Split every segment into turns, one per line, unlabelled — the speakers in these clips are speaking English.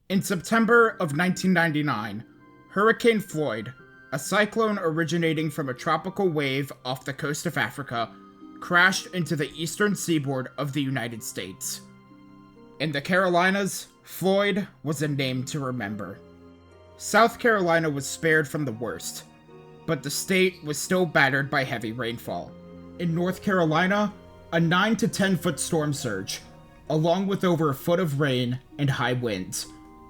In September of 1999, Hurricane Floyd, a cyclone originating from a tropical wave off the coast of Africa, crashed into the eastern seaboard of the United States. In the Carolinas, Floyd was a name to remember. South Carolina was spared from the worst, but the state was still battered by heavy rainfall. In North Carolina, a 9 to 10 foot storm surge, along with over a foot of rain and high winds,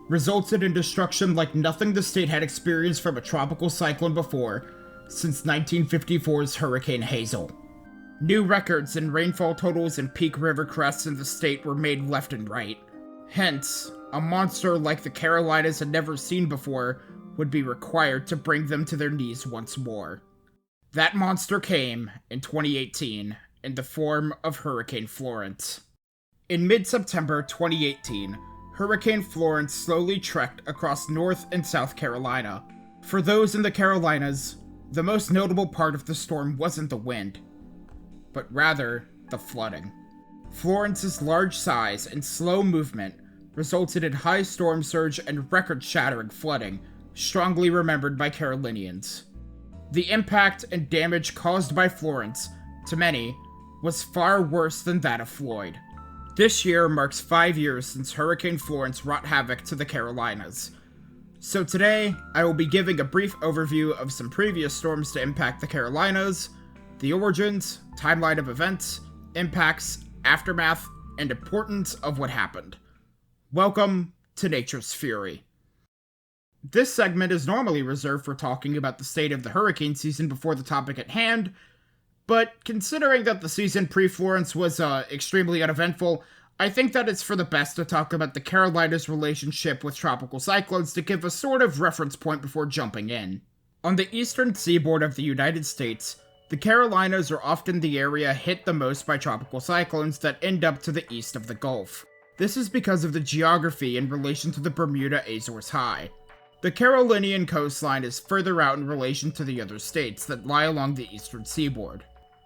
resulted in destruction like nothing the state had experienced from a tropical cyclone before since 1954's Hurricane Hazel. New records in rainfall totals and peak river crests in the state were made left and right. Hence, a monster like the Carolinas had never seen before would be required to bring them to their knees once more. That monster came in 2018 in the form of Hurricane Florence. In mid-September 2018, Hurricane Florence slowly trekked across North and South Carolina. For those in the Carolinas, the most notable part of the storm wasn't the wind, but rather the flooding. Florence's large size and slow movement resulted in high storm surge and record-shattering flooding, strongly remembered by Carolinians. The impact and damage caused by Florence, to many, was far worse than that of Floyd. This year marks 5 years since Hurricane Florence wrought havoc to the Carolinas. So today, I will be giving a brief overview of some previous storms to impact the Carolinas, the origins, timeline of events, impacts, aftermath, and importance of what happened. Welcome to Nature's Fury. This segment is normally reserved for talking about the state of the hurricane season before the topic at hand, but considering that the season pre-Florence was extremely uneventful, I think that it's for the best to talk about the Carolinas' relationship with tropical cyclones to give a sort of reference point before jumping in. On the eastern seaboard of the United States, the Carolinas are often the area hit the most by tropical cyclones that end up to the east of the Gulf. This is because of the geography in relation to the Bermuda-Azores High. The Carolinian coastline is further out in relation to the other states that lie along the eastern seaboard.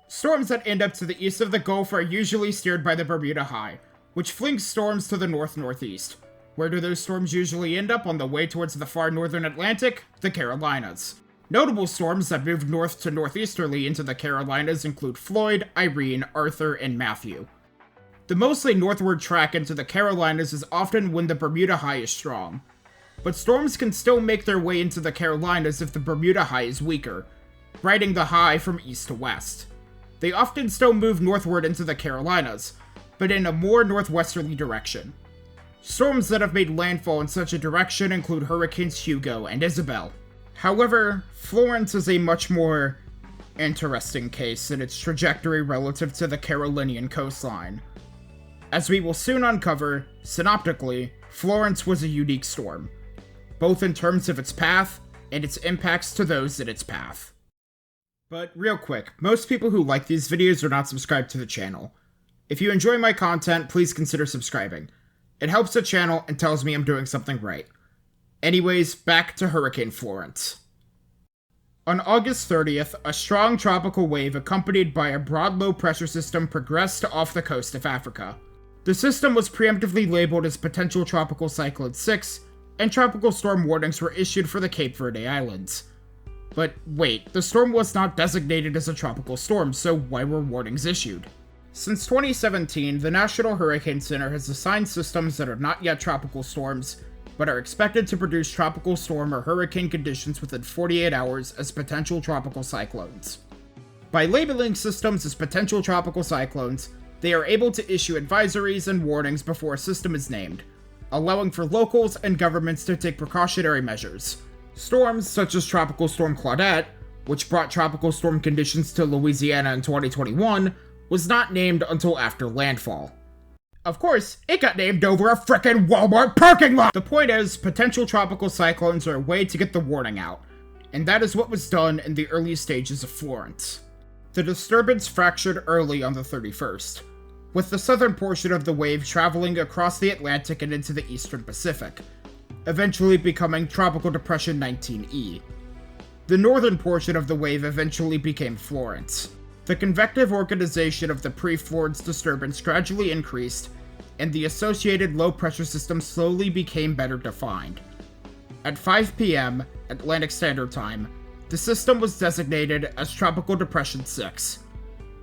Storms that end up to the east of the Gulf are usually steered by the Bermuda High, which flings storms to the north-northeast. Where do those storms usually end up on the way towards the far northern Atlantic? The Carolinas. Notable storms that moved north to northeasterly into the Carolinas include Floyd, Irene, Arthur, and Matthew. The mostly northward track into the Carolinas is often when the Bermuda High is strong, but storms can still make their way into the Carolinas if the Bermuda High is weaker, riding the high from east to west. They often still move northward into the Carolinas, but in a more northwesterly direction. Storms that have made landfall in such a direction include Hurricanes Hugo and Isabel. However, Florence is a much more interesting case in its trajectory relative to the Carolinian coastline. As we will soon uncover, synoptically, Florence was a unique storm, both in terms of its path and its impacts to those in its path. But real quick, most people who like these videos are not subscribed to the channel. If you enjoy my content, please consider subscribing. It helps the channel and tells me I'm doing something right. Anyways, back to Hurricane Florence. On August 30th, a strong tropical wave accompanied by a broad low-pressure system progressed off the coast of Africa. The system was preemptively labeled as Potential Tropical Cyclone 6, and tropical storm warnings were issued for the Cape Verde Islands. But wait, the storm was not designated as a tropical storm, so why were warnings issued? Since 2017, the National Hurricane Center has assigned systems that are not yet tropical storms, but are expected to produce tropical storm or hurricane conditions within 48 hours as potential tropical cyclones. By labeling systems as potential tropical cyclones, they are able to issue advisories and warnings before a system is named, allowing for locals and governments to take precautionary measures. Storms such as Tropical Storm Claudette, which brought tropical storm conditions to Louisiana in 2021, was not named until after landfall. Of course, it got named over a frickin' Walmart parking lot! The point is, potential tropical cyclones are a way to get the warning out, and that is what was done in the early stages of Florence. The disturbance fractured early on the 31st, with the southern portion of the wave traveling across the Atlantic and into the eastern Pacific, eventually becoming Tropical Depression 19E. The northern portion of the wave eventually became Florence. The convective organization of the pre-Florence disturbance gradually increased, and the associated low-pressure system slowly became better defined. At 5 p.m. Atlantic Standard Time, the system was designated as Tropical Depression 6.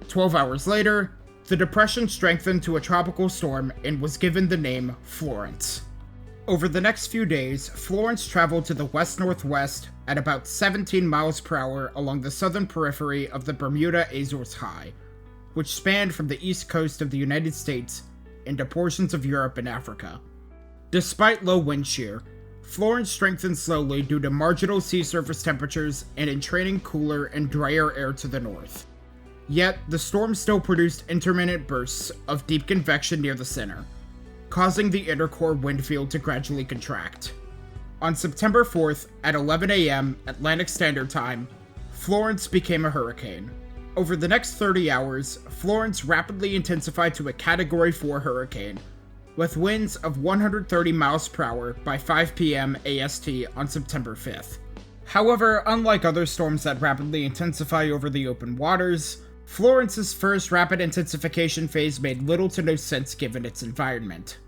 12 hours later, the depression strengthened to a tropical storm and was given the name Florence. Over the next few days, Florence traveled to the west-northwest at about 17 miles per hour along the southern periphery of the Bermuda Azores High, which spanned from the east coast of the United States into portions of Europe and Africa. Despite low wind shear, Florence strengthened slowly due to marginal sea surface temperatures and entraining cooler and drier air to the north. Yet, the storm still produced intermittent bursts of deep convection near the center, causing the inner core wind field to gradually contract. On September 4th, at 11 a.m. Atlantic Standard Time, Florence became a hurricane. Over the next 30 hours, Florence rapidly intensified to a Category 4 hurricane, with winds of 130 miles per hour by 5 p.m. AST on September 5th. However, unlike other storms that rapidly intensify over the open waters, Florence's first rapid intensification phase made little to no sense given its environment.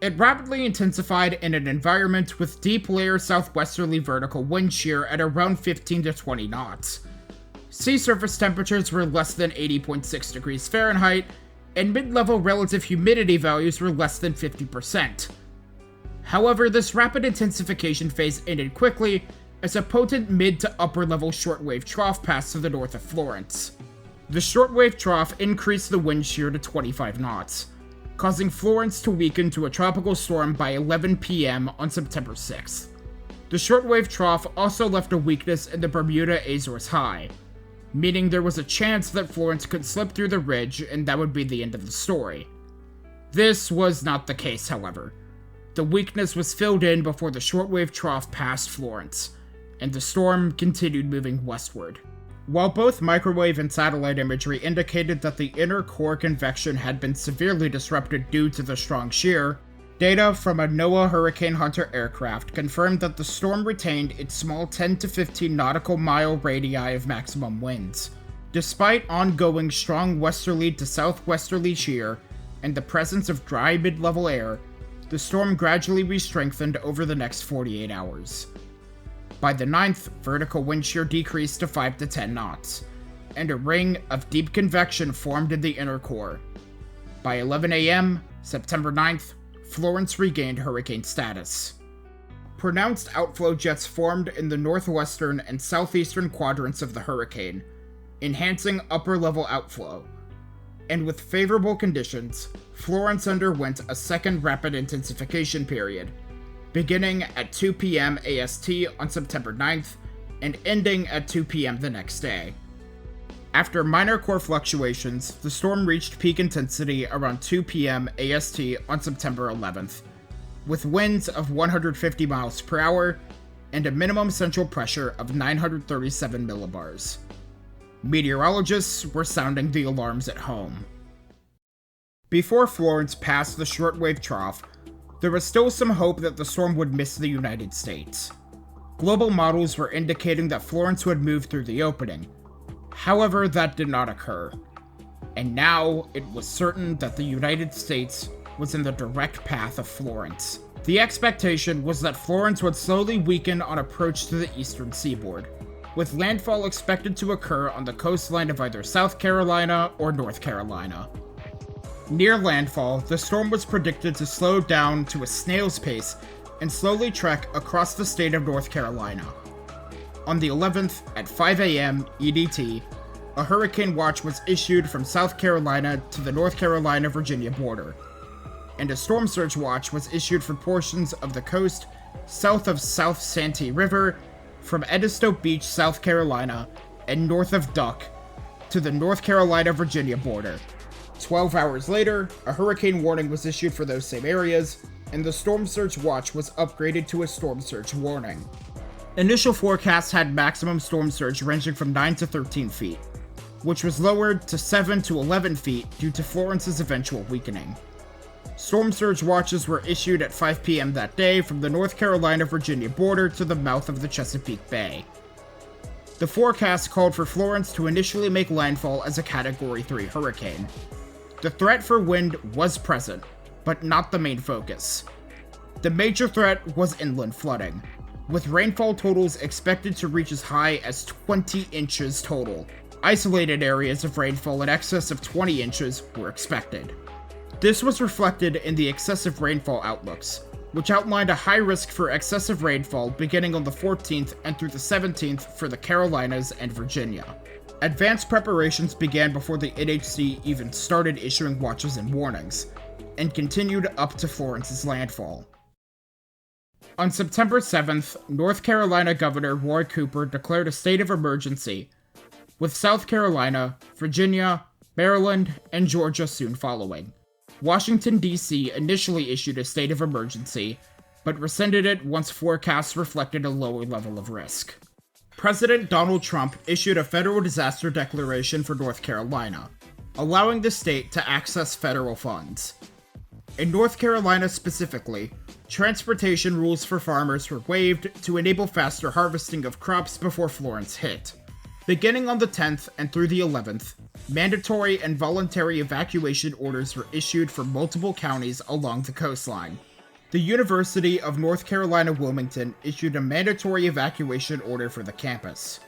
It rapidly intensified in an environment with deep layer southwesterly vertical wind shear at around 15 to 20 knots. Sea surface temperatures were less than 80.6 degrees Fahrenheit, and mid-level relative humidity values were less than 50%. However, this rapid intensification phase ended quickly as a potent mid to upper level shortwave trough passed to the north of Florence. The shortwave trough increased the wind shear to 25 knots, causing Florence to weaken to a tropical storm by 11 p.m. on September 6th. The shortwave trough also left a weakness in the Bermuda Azores High, meaning there was a chance that Florence could slip through the ridge and that would be the end of the story. This was not the case, however. The weakness was filled in before the shortwave trough passed Florence, and the storm continued moving westward. While both microwave and satellite imagery indicated that the inner core convection had been severely disrupted due to the strong shear, data from a NOAA Hurricane Hunter aircraft confirmed that the storm retained its small 10 to 15 nautical mile radii of maximum winds. Despite ongoing strong westerly to southwesterly shear and the presence of dry mid-level air, the storm gradually re-strengthened over the next 48 hours. By the 9th, vertical wind shear decreased to 5 to 10 knots, and a ring of deep convection formed in the inner core. By 11 a.m., September 9th, Florence regained hurricane status. Pronounced outflow jets formed in the northwestern and southeastern quadrants of the hurricane, enhancing upper-level outflow. And with favorable conditions, Florence underwent a second rapid intensification period, beginning at 2 p.m. AST on September 9th and ending at 2 p.m. the next day. After minor core fluctuations, the storm reached peak intensity around 2 p.m. AST on September 11th, with winds of 150 miles per hour and a minimum central pressure of 937 millibars. Meteorologists were sounding the alarms at home. Before Florence passed the shortwave trough, there was still some hope that the storm would miss the United States. Global models were indicating that Florence would move through the opening. However, that did not occur. And now, it was certain that the United States was in the direct path of Florence. The expectation was that Florence would slowly weaken on approach to the eastern seaboard, with landfall expected to occur on the coastline of either South Carolina or North Carolina. Near landfall, the storm was predicted to slow down to a snail's pace and slowly trek across the state of North Carolina. On the 11th, at 5 a.m. EDT, a hurricane watch was issued from South Carolina to the North Carolina-Virginia border, and a storm surge watch was issued for portions of the coast south of South Santee River, from Edisto Beach, South Carolina, and north of Duck to the North Carolina-Virginia border. 12 hours later, a hurricane warning was issued for those same areas, and the storm surge watch was upgraded to a storm surge warning. Initial forecasts had maximum storm surge ranging from 9 to 13 feet, which was lowered to 7 to 11 feet due to Florence's eventual weakening. Storm surge watches were issued at 5 p.m. that day from the North Carolina-Virginia border to the mouth of the Chesapeake Bay. The forecast called for Florence to initially make landfall as a Category 3 hurricane. The threat for wind was present, but not the main focus. The major threat was inland flooding, with rainfall totals expected to reach as high as 20 inches total. Isolated areas of rainfall in excess of 20 inches were expected. This was reflected in the excessive rainfall outlooks, which outlined a high risk for excessive rainfall beginning on the 14th and through the 17th for the Carolinas and Virginia. Advanced preparations began before the NHC even started issuing watches and warnings, and continued up to Florence's landfall. On September 7th, North Carolina Governor Roy Cooper declared a state of emergency, with South Carolina, Virginia, Maryland, and Georgia soon following. Washington, D.C. initially issued a state of emergency, but rescinded it once forecasts reflected a lower level of risk. President Donald Trump issued a federal disaster declaration for North Carolina, allowing the state to access federal funds. In North Carolina specifically, transportation rules for farmers were waived to enable faster harvesting of crops before Florence hit. Beginning on the 10th and through the 11th, mandatory and voluntary evacuation orders were issued for multiple counties along the coastline. The University of North Carolina Wilmington issued a mandatory evacuation order for the campus.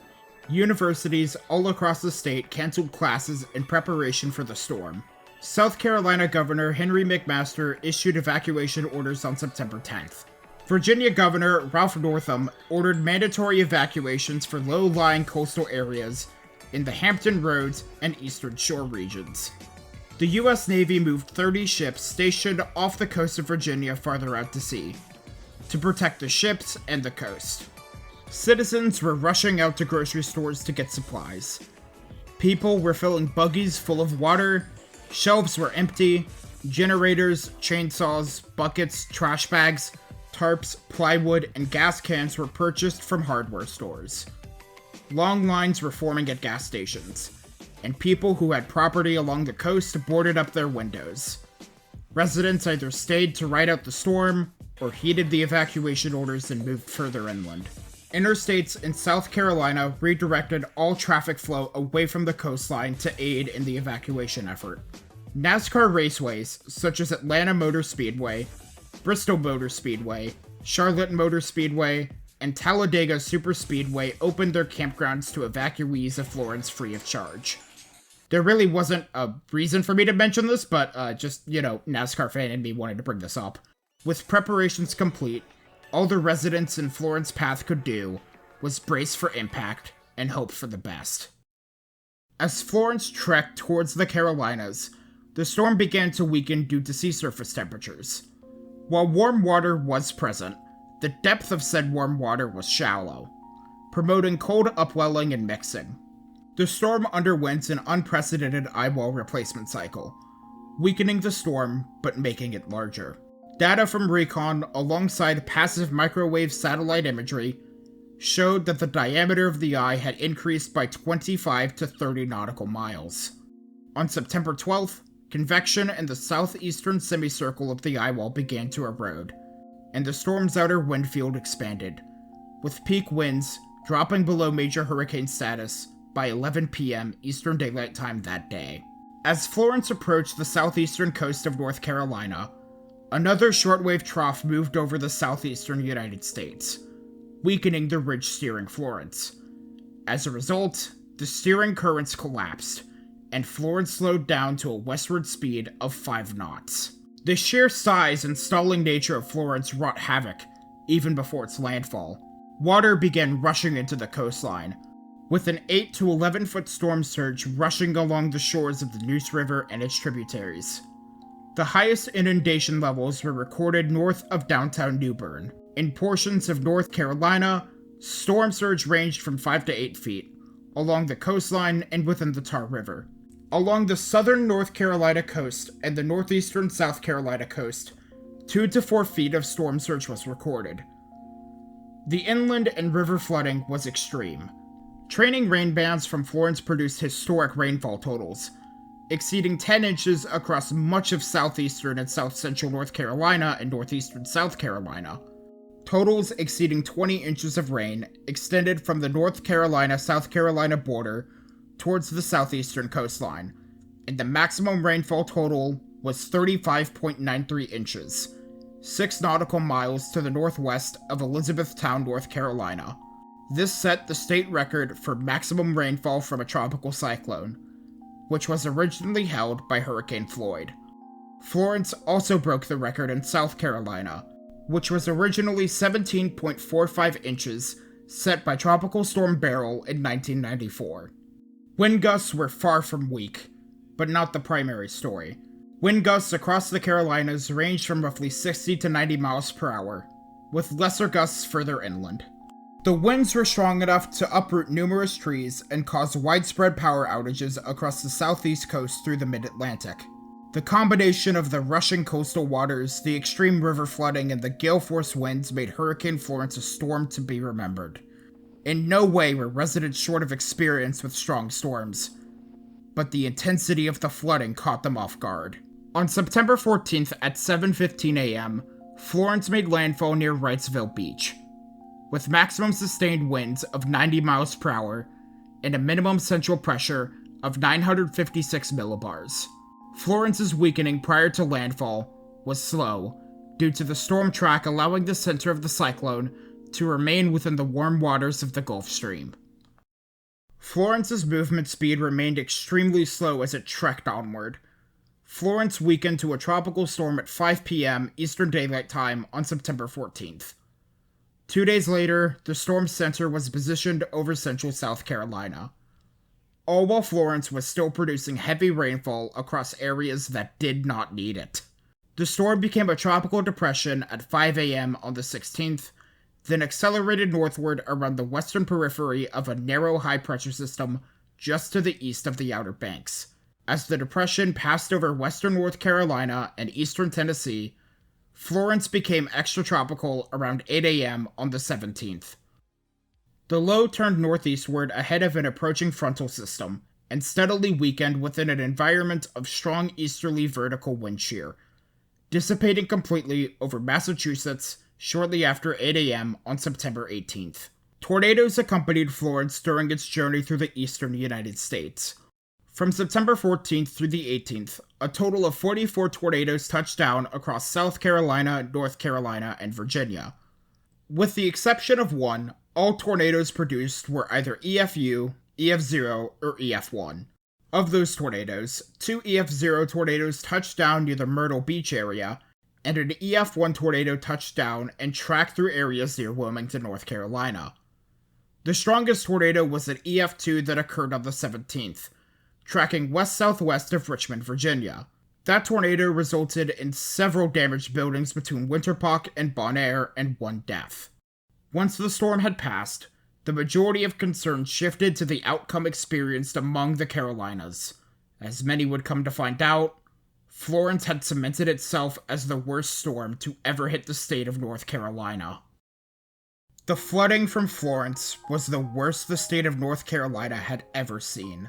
Universities all across the state canceled classes in preparation for the storm. South Carolina Governor Henry McMaster issued evacuation orders on September 10th. Virginia Governor Ralph Northam ordered mandatory evacuations for low-lying coastal areas in the Hampton Roads and Eastern Shore regions. The U.S. Navy moved 30 ships stationed off the coast of Virginia farther out to sea, to protect the ships and the coast. Citizens were rushing out to grocery stores to get supplies. People were filling buggies full of water, shelves were empty, generators, chainsaws, buckets, trash bags, tarps, plywood, and gas cans were purchased from hardware stores. Long lines were forming at gas stations, and people who had property along the coast boarded up their windows. Residents either stayed to ride out the storm, or heeded the evacuation orders and moved further inland. Interstates in South Carolina redirected all traffic flow away from the coastline to aid in the evacuation effort. NASCAR raceways, such as Atlanta Motor Speedway, Bristol Motor Speedway, Charlotte Motor Speedway, and Talladega Superspeedway opened their campgrounds to evacuees of Florence free of charge. There really wasn't a reason for me to mention this, but NASCAR fan in me wanted to bring this up. With preparations complete, all the residents in Florence Path could do was brace for impact and hope for the best. As Florence trekked towards the Carolinas, the storm began to weaken due to sea surface temperatures. While warm water was present, the depth of said warm water was shallow, promoting cold upwelling and mixing. The storm underwent an unprecedented eyewall replacement cycle, weakening the storm but making it larger. Data from recon alongside passive microwave satellite imagery showed that the diameter of the eye had increased by 25 to 30 nautical miles. On September 12th, convection in the southeastern semicircle of the eyewall began to erode, and the storm's outer wind field expanded, with peak winds dropping below major hurricane status by 11 p.m. Eastern Daylight Time that day. As Florence approached the southeastern coast of North Carolina, another shortwave trough moved over the southeastern United States, weakening the ridge steering Florence. As a result, the steering currents collapsed, and Florence slowed down to a westward speed of 5 knots. The sheer size and stalling nature of Florence wrought havoc, even before its landfall. Water began rushing into the coastline, with an 8 to 11 foot storm surge rushing along the shores of the Neuse River and its tributaries. The highest inundation levels were recorded north of downtown New Bern. In portions of North Carolina, storm surge ranged from 5 to 8 feet, along the coastline and within the Tar River. Along the southern North Carolina coast and the northeastern South Carolina coast, 2 to 4 feet of storm surge was recorded. The inland and river flooding was extreme. Training rain bands from Florence produced historic rainfall totals, exceeding 10 inches across much of southeastern and south-central North Carolina and northeastern South Carolina. Totals exceeding 20 inches of rain extended from the North Carolina-South Carolina border towards the southeastern coastline, and the maximum rainfall total was 35.93 inches, 6 nautical miles to the northwest of Elizabethtown, North Carolina. This set the state record for maximum rainfall from a tropical cyclone, which was originally held by Hurricane Floyd. Florence also broke the record in South Carolina, which was originally 17.45 inches, set by Tropical Storm Beryl in 1994. Wind gusts were far from weak, but not the primary story. Wind gusts across the Carolinas ranged from roughly 60 to 90 miles per hour, with lesser gusts further inland. The winds were strong enough to uproot numerous trees and cause widespread power outages across the southeast coast through the mid-Atlantic. The combination of the rushing coastal waters, the extreme river flooding, and the gale-force winds made Hurricane Florence a storm to be remembered. In no way were residents short of experience with strong storms, but the intensity of the flooding caught them off guard. On September 14th at 7:15 a.m., Florence made landfall near Wrightsville Beach, with maximum sustained winds of 90 miles per hour and a minimum central pressure of 956 millibars. Florence's weakening prior to landfall was slow, due to the storm track allowing the center of the cyclone to remain within the warm waters of the Gulf Stream. Florence's movement speed remained extremely slow as it trekked onward. Florence weakened to a tropical storm at 5 p.m. Eastern Daylight Time on September 14th. 2 days later, the storm's center was positioned over central South Carolina, all while Florence was still producing heavy rainfall across areas that did not need it. The storm became a tropical depression at 5 a.m. on the 16th, then accelerated northward around the western periphery of a narrow high-pressure system just to the east of the Outer Banks. As the depression passed over western North Carolina and eastern Tennessee, Florence became extratropical around 8 a.m. on the 17th. The low turned northeastward ahead of an approaching frontal system, and steadily weakened within an environment of strong easterly vertical wind shear, dissipating completely over Massachusetts shortly after 8 a.m. on September 18th. Tornadoes accompanied Florence during its journey through the eastern United States. From September 14th through the 18th, a total of 44 tornadoes touched down across South Carolina, North Carolina, and Virginia. With the exception of one, all tornadoes produced were either EFU, EF0, or EF1. Of those tornadoes, 2 EF0 tornadoes touched down near the Myrtle Beach area, and an EF1 tornado touched down and tracked through areas near Wilmington, North Carolina. The strongest tornado was an EF2 that occurred on the 17th, tracking west-southwest of Richmond, Virginia. That tornado resulted in several damaged buildings between Winterpock and Bon Air and 1 death. Once the storm had passed, the majority of concern shifted to the outcome experienced among the Carolinas. As many would come to find out, Florence had cemented itself as the worst storm to ever hit the state of North Carolina. The flooding from Florence was the worst the state of North Carolina had ever seen.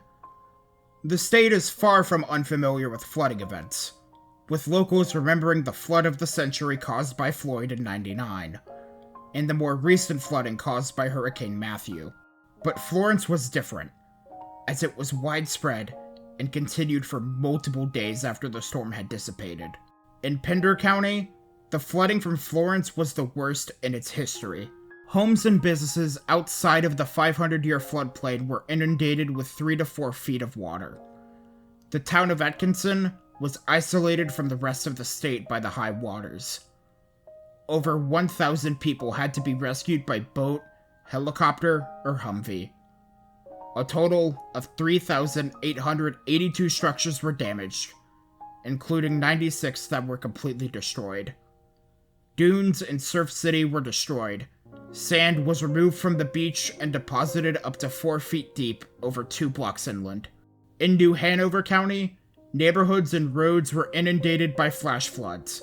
The state is far from unfamiliar with flooding events, with locals remembering the flood of the century caused by Floyd in '99, and the more recent flooding caused by Hurricane Matthew. But Florence was different, as it was widespread and continued for multiple days after the storm had dissipated. In Pender County, the flooding from Florence was the worst in its history. Homes and businesses outside of the 500-year floodplain were inundated with 3 to 4 feet of water. The town of Atkinson was isolated from the rest of the state by the high waters. Over 1,000 people had to be rescued by boat, helicopter, or Humvee. A total of 3,882 structures were damaged, including 96 that were completely destroyed. Dunes in Surf City were destroyed. Sand was removed from the beach and deposited up to 4 feet deep over 2 blocks inland. In New Hanover County, neighborhoods and roads were inundated by flash floods.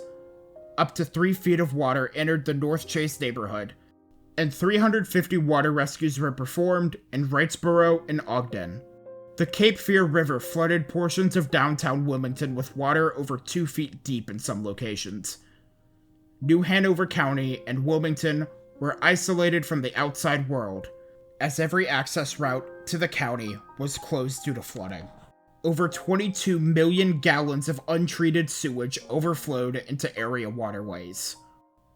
Up to 3 feet of water entered the North Chase neighborhood, and 350 water rescues were performed in Wrightsboro and Ogden. The Cape Fear River flooded portions of downtown Wilmington with water over 2 feet deep in some locations. New Hanover County and Wilmington were isolated from the outside world, as every access route to the county was closed due to flooding. over 22 million gallons of untreated sewage overflowed into area waterways.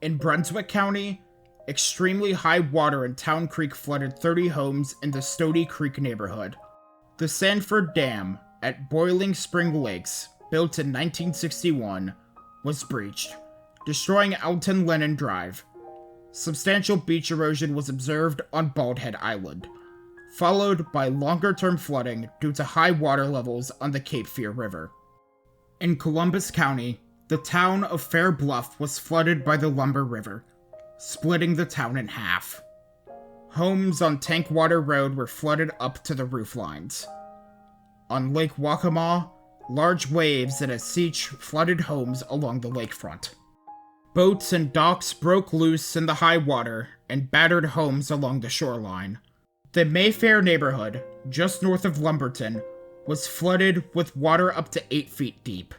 In Brunswick County, extremely high water in Town Creek flooded 30 homes in the Stony Creek neighborhood. The Sanford Dam at Boiling Spring Lakes, built in 1961, was breached, destroying Elton Lennon Drive. Substantial beach erosion was observed on Bald Head Island, followed by longer-term flooding due to high water levels on the Cape Fear River. In Columbus County, the town of Fair Bluff was flooded by the Lumber River, splitting the town in half. Homes on Tankwater Road were flooded up to the roof lines. On Lake Waccamaw, large waves and a siege flooded homes along the lakefront. Boats and docks broke loose in the high water and battered homes along the shoreline. The Mayfair neighborhood, just north of Lumberton, was flooded with water up to 8 feet deep.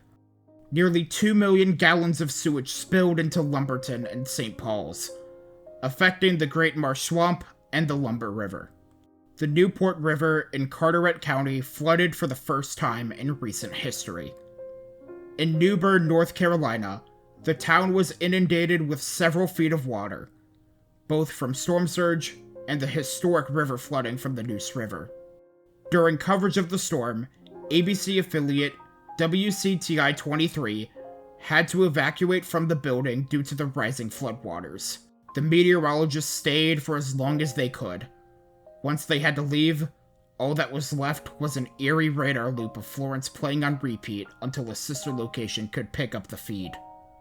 Nearly 2 million gallons of sewage spilled into Lumberton and St. Paul's, affecting the Great Marsh Swamp and the Lumber River. The Newport River in Carteret County flooded for the first time in recent history. In New Bern, North Carolina, the town was inundated with several feet of water, both from storm surge and the historic river flooding from the Neuse River. During coverage of the storm, ABC affiliate WCTI 23 had to evacuate from the building due to the rising floodwaters. The meteorologists stayed for as long as they could. Once they had to leave, all that was left was an eerie radar loop of Florence playing on repeat until a sister location could pick up the feed.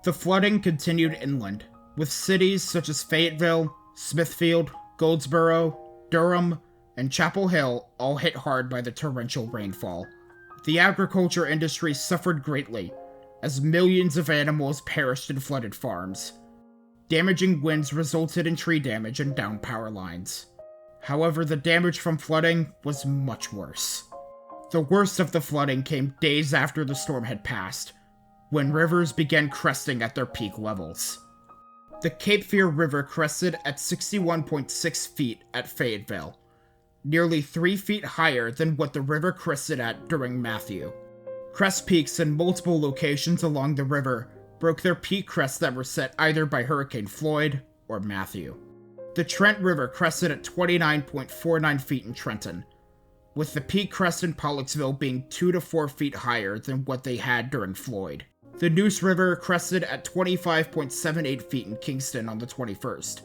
The flooding continued inland, with cities such as Fayetteville, Smithfield, Goldsboro, Durham, and Chapel Hill all hit hard by the torrential rainfall. The agriculture industry suffered greatly, as millions of animals perished in flooded farms. Damaging winds resulted in tree damage and downed power lines. However, the damage from flooding was much worse. The worst of the flooding came days after the storm had passed, when rivers began cresting at their peak levels. The Cape Fear River crested at 61.6 feet at Fayetteville, nearly 3 feet higher than what the river crested at during Matthew. Crest peaks in multiple locations along the river broke their peak crests that were set either by Hurricane Floyd or Matthew. The Trent River crested at 29.49 feet in Trenton, with the peak crest in Pollocksville being 2 to 4 feet higher than what they had during Floyd. The Neuse River crested at 25.78 feet in Kingston on the 21st,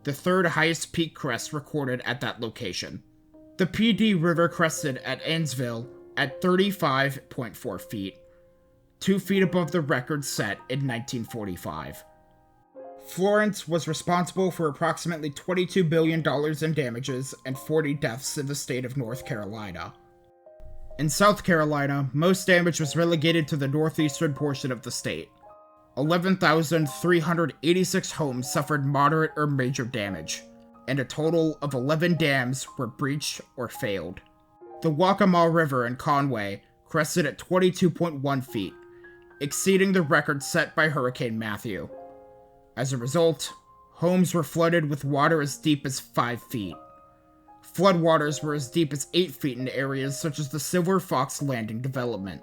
the third highest peak crest recorded at that location. The PD River crested at Ainsville at 35.4 feet, 2 feet above the record set in 1945. Florence was responsible for approximately $22 billion in damages and 40 deaths in the state of North Carolina. In South Carolina, most damage was relegated to the northeastern portion of the state. 11,386 homes suffered moderate or major damage, and a total of 11 dams were breached or failed. The Waccamaw River in Conway crested at 22.1 feet, exceeding the record set by Hurricane Matthew. As a result, homes were flooded with water as deep as 5 feet. Floodwaters were as deep as 8 feet in areas such as the Silver Fox Landing development.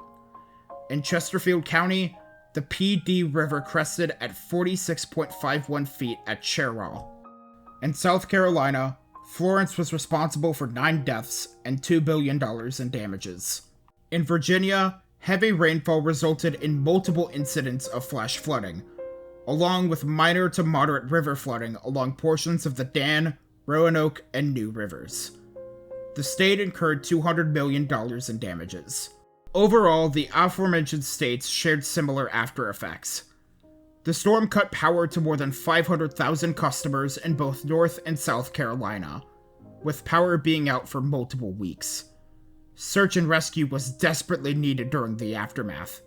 In Chesterfield County, the PD River crested at 46.51 feet at Cherall. In South Carolina, Florence was responsible for 9 deaths and $2 billion in damages. In Virginia, heavy rainfall resulted in multiple incidents of flash flooding, along with minor to moderate river flooding along portions of the Dan, Roanoke, and New Rivers. The state incurred $200 million in damages. Overall, the aforementioned states shared similar after effects. The storm cut power to more than 500,000 customers in both North and South Carolina, with power being out for multiple weeks. Search and rescue was desperately needed during the aftermath.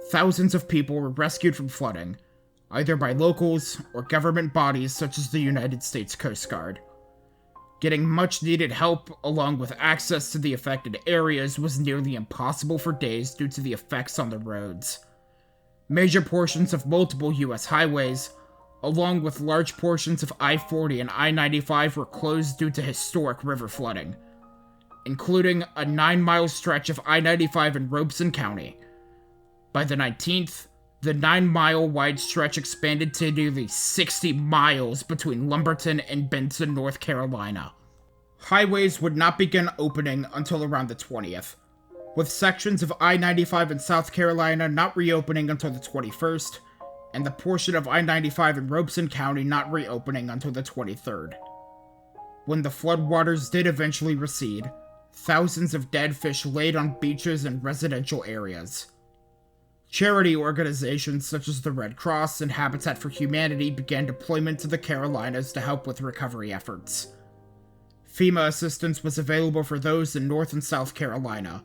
Thousands of people were rescued from flooding, either by locals or government bodies such as the United States Coast Guard. Getting much-needed help, along with access to the affected areas, was nearly impossible for days due to the effects on the roads. Major portions of multiple U.S. highways, along with large portions of I-40 and I-95, were closed due to historic river flooding. including a 9-mile stretch of I-95 in Robeson County. By the 19th, the 9-mile wide stretch expanded to nearly 60 miles between Lumberton and Benton, North Carolina. Highways would not begin opening until around the 20th, with sections of I-95 in South Carolina not reopening until the 21st, and the portion of I-95 in Robeson County not reopening until the 23rd. When the floodwaters did eventually recede, thousands of dead fish laid on beaches and residential areas. Charity organizations such as the Red Cross and Habitat for Humanity began deployment to the Carolinas to help with recovery efforts. FEMA assistance was available for those in North and South Carolina.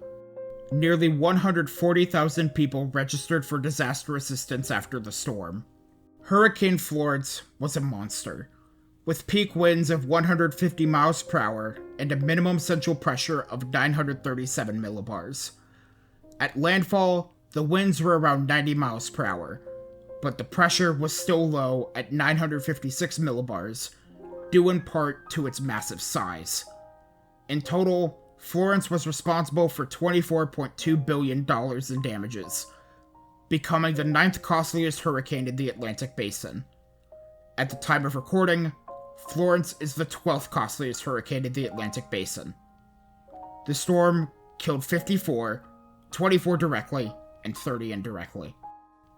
Nearly 140,000 people registered for disaster assistance after the storm. Hurricane Florence was a monster, with peak winds of 150 miles per hour and a minimum central pressure of 937 millibars. At landfall, the winds were around 90 miles per hour, but the pressure was still low at 956 millibars, due in part to its massive size. In total, Florence was responsible for $24.2 billion in damages, becoming the 9th costliest hurricane in the Atlantic Basin. At the time of recording, Florence is the 12th costliest hurricane in the Atlantic Basin. The storm killed 54, 24 directly, and 30 indirectly.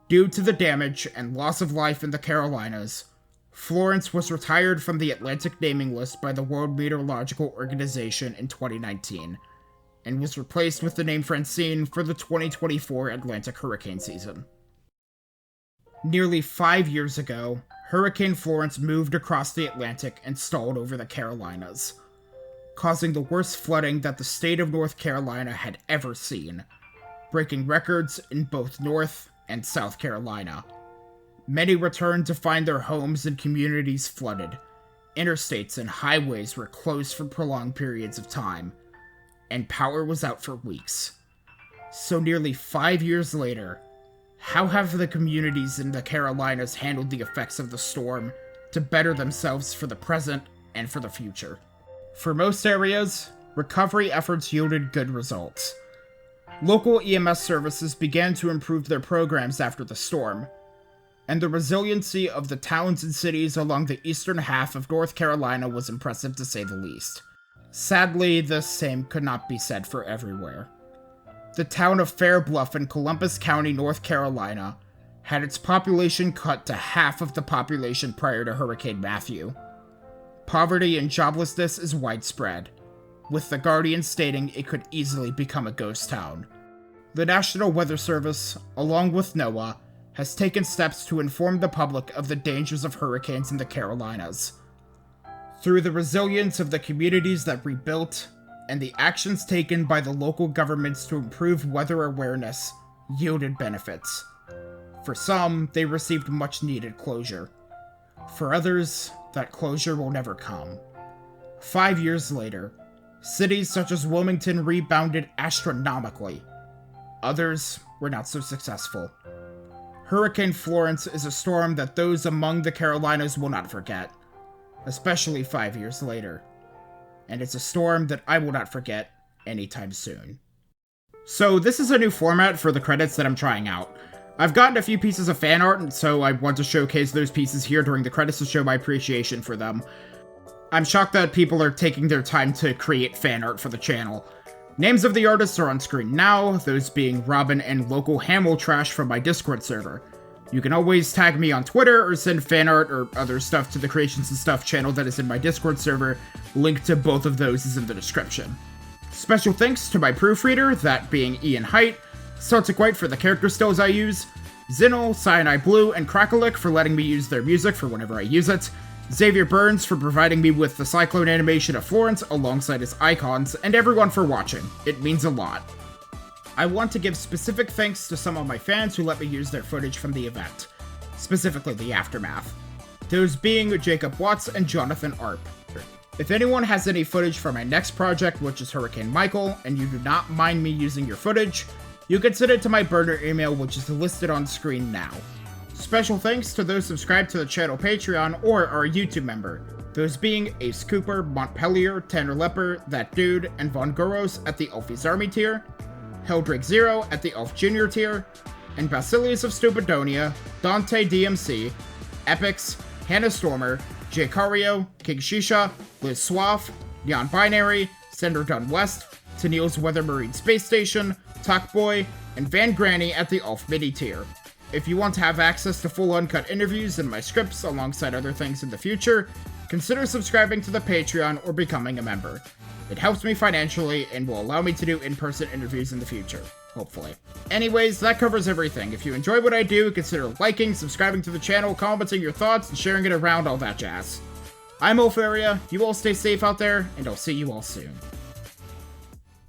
Due to the damage and loss of life in the Carolinas, Florence was retired from the Atlantic naming list by the World Meteorological Organization in 2019, and was replaced with the name Francine for the 2024 Atlantic hurricane season. Nearly 5 years ago, Hurricane Florence moved across the Atlantic and stalled over the Carolinas, causing the worst flooding that the state of North Carolina had ever seen, breaking records in both North and South Carolina. Many returned to find their homes and communities flooded. Interstates and highways were closed for prolonged periods of time, and power was out for weeks. So nearly 5 years later, how have the communities in the Carolinas handled the effects of the storm to better themselves for the present and for the future? For most areas, recovery efforts yielded good results. Local EMS services began to improve their programs after the storm, and the resiliency of the towns and cities along the eastern half of North Carolina was impressive to say the least. Sadly, the same could not be said for everywhere. The town of Fair Bluff in Columbus County, North Carolina, had its population cut to half of the population prior to Hurricane Matthew. Poverty and joblessness is widespread, with The Guardian stating it could easily become a ghost town. The National Weather Service, along with NOAA, has taken steps to inform the public of the dangers of hurricanes in the Carolinas. Through the resilience of the communities that rebuilt, and the actions taken by the local governments to improve weather awareness, yielded benefits. For some, they received much-needed closure. For others, that closure will never come. 5 years later, cities such as Wilmington rebounded astronomically. Others were not so successful. Hurricane Florence is a storm that those among the Carolinas will not forget, especially 5 years later. And it's a storm that I will not forget anytime soon. So this is a new format for the credits that I'm trying out. I've gotten a few pieces of fan art, and so I want to showcase those pieces here during the credits to show my appreciation for them. I'm shocked that people are taking their time to create fan art for the channel. Names of the artists are on screen now, those being Robin and Local Hamel Trash from my Discord server. You can always tag me on Twitter or send fan art or other stuff to the Creations and Stuff channel that is in my Discord server. Link to both of those is in the description. Special thanks to my proofreader, that being Ian Height, Celtic White for the character stills I use, Zinel, Cyanide Blue, and Crackalick for letting me use their music for whenever I use it, Xavier Burns for providing me with the Cyclone animation of Florence alongside his icons, and everyone for watching. It means a lot. I want to give specific thanks to some of my fans who let me use their footage from the event, specifically the aftermath. Those being Jacob Watts and Jonathan Arp. If anyone has any footage for my next project, which is Hurricane Michael, and you do not mind me using your footage, you can send it to my burner email, which is listed on screen now. Special thanks to those subscribed to the channel Patreon or are a YouTube member, those being Ace Cooper, Montpellier, Tanner Lepper, That Dude, and Von Guros at the Elfies Army tier, Helldrake Zero at the Elf Junior tier, and Basilius of Stupidonia, Dante DMC, Epix, Hannah Stormer, Jay Cario, King Shisha, Liz Swaff, Neon Binary, Sender Dunn West, Tennille's Weather Marine Space Station, Talkboy, and Van Granny at the Elf Mini tier. If you want to have access to full uncut interviews and my scripts alongside other things in the future, consider subscribing to the Patreon or becoming a member. It helps me financially and will allow me to do in-person interviews in the future, hopefully. Anyways, that covers everything. If you enjoy what I do, consider liking, subscribing to the channel, commenting your thoughts, and sharing it around, all that jazz. I'm Ulfaria, you all stay safe out there, and I'll see you all soon.